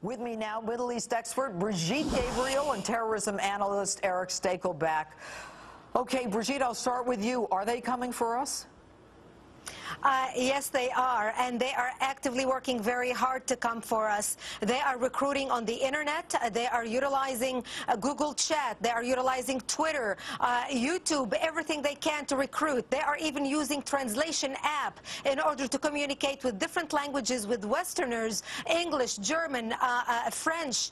With me now, Middle East expert Brigitte Gabriel and terrorism analyst Erick Stakelbeck. Okay, Brigitte, I'll start with you. Are they coming for us? Yes, they are, and they are actively working very hard to come for us. They are recruiting on the internet. They are utilizing Google Chat. They are utilizing Twitter, YouTube, everything they can to recruit. They are even using translation app in order to communicate with different languages with Westerners, English, German, French,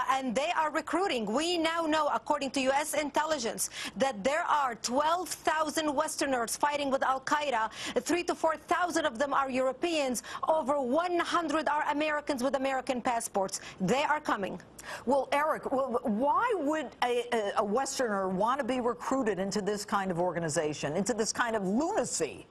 and they are recruiting. We now know, according to U.S. intelligence, that there are 12,000 Westerners fighting with Al-Qaeda. 3,000 to 4,000 of them are Europeans. Over 100 are Americans with American passports. They are coming. Well, Erick, why would a Westerner want to be recruited into this kind of organization, into this kind of lunacy?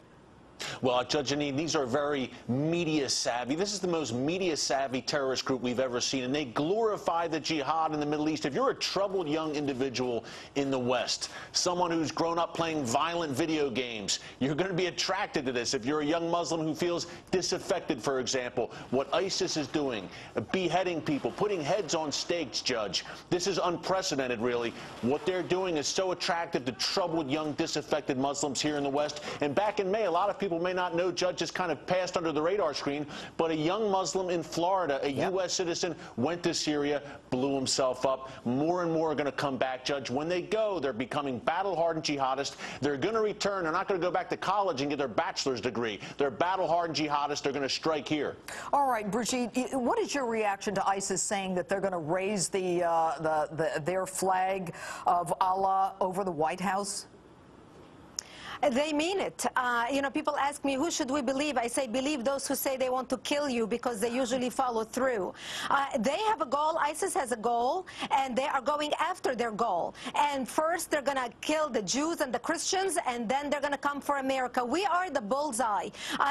Well, Judge Jeanine, these are very media-savvy. This is the most media-savvy terrorist group we've ever seen, and they glorify the jihad in the Middle East. If you're a troubled young individual in the West, someone who's grown up playing violent video games, you're going to be attracted to this. If you're a young Muslim who feels disaffected, for example, what ISIS is doing, beheading people, putting heads on stakes, Judge, this is unprecedented, really. What they're doing is so attractive to troubled, young, disaffected Muslims here in the West. And back in May, a lot of people may not know, Judge, just kind of passed under the radar screen, but a young Muslim in Florida, a U.S. citizen, went to Syria, blew himself up. More and more are going to come back, Judge. When they go, they're becoming battle-hardened jihadists. They're going to return. They're not going to go back to college and get their bachelor's degree. They're battle-hardened jihadists. They're going to strike here. All right, Brigitte, what is your reaction to ISIS saying that they're going to raise their flag of Allah over the White House? They mean it. You know, people ask me, who should we believe? I say, believe those who say they want to kill you, because they usually follow through. They have a goal. ISIS has a goal, and they are going after their goal. And first, they're going to kill the Jews and the Christians, and then they're going to come for America. We are the bullseye.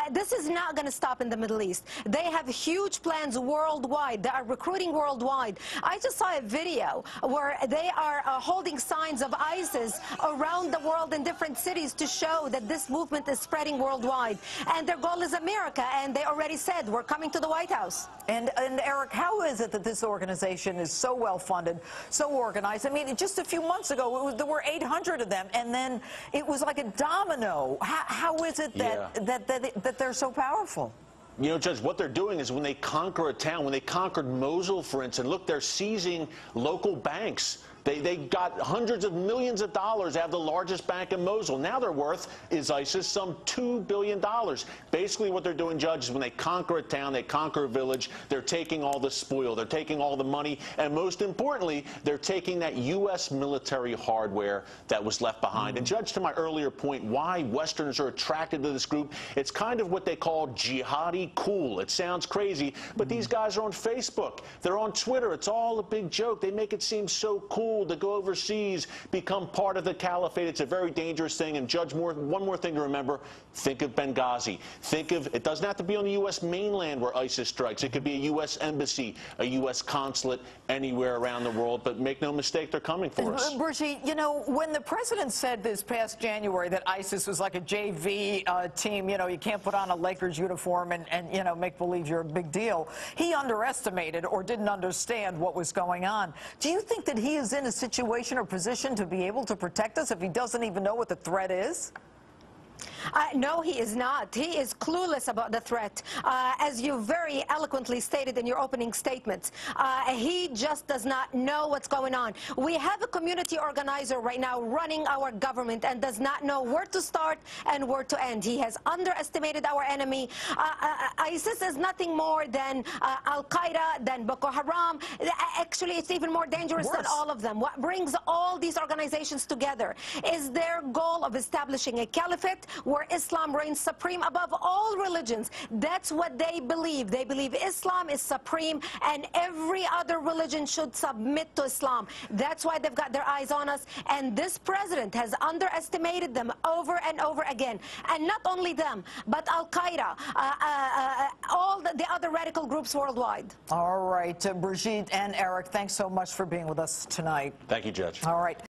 This is not going to stop in the Middle East. They have huge plans worldwide. They are recruiting worldwide. I just saw a video where they are holding signs of ISIS around the world in different cities to show that this movement is spreading worldwide, and their goal is America, and they already said we're coming to the White House. And Erick, how is it that this organization is so well funded, so organized? I mean, just a few months ago there were 800 of them, and then it was like a domino. How is it that they're so powerful? You know, Judge, what they're doing is when they conquer a town, when they conquered Mosul, for instance, look, they're seizing local banks. They got hundreds of millions of dollars out of the largest bank in Mosul. Now their worth is ISIS some $2 billion. Basically what they're doing, Judge, is when they conquer a town, they conquer a village, they're taking all the spoil, they're taking all the money, and most importantly, they're taking that U.S. military hardware that was left behind. And Judge, to my earlier point, why Westerners are attracted to this group, it's kind of what they call jihadi cool. It sounds crazy, but these guys are on Facebook. They're on Twitter. It's all a big joke. They make it seem so cool to go overseas, become part of the caliphate. It's a very dangerous thing. And Judge, one more thing to remember, think of Benghazi. Think of, it doesn't have to be on the U.S. mainland where ISIS strikes. It could be a U.S. embassy, a U.S. consulate, anywhere around the world. But make no mistake, they're coming for us. Brigitte, you know, when the president said this past January that ISIS was like a JV team, you know, you can't put on a Lakers uniform and you know, make believe you're a big deal, he underestimated or didn't understand what was going on. Do you think that he is in a situation or position to be able to protect us if he doesn't even know what the threat is? No, he is not. He is clueless about the threat. As you very eloquently stated in your opening statements, he just does not know what's going on. We have a community organizer right now running our government and does not know where to start and where to end. He has underestimated our enemy. ISIS is nothing more than Al-Qaeda, than Boko Haram. Actually, it's even more dangerous than all of them. What brings all these organizations together is their goal of establishing a caliphate where Islam reigns supreme above all religions. That's what they believe. They believe Islam is supreme and every other religion should submit to Islam. That's why they've got their eyes on us. And this president has underestimated them over and over again. And not only them, but Al-Qaeda, all the other radical groups worldwide. All right, Brigitte and Erick, thanks so much for being with us tonight. Thank you, Judge. All right.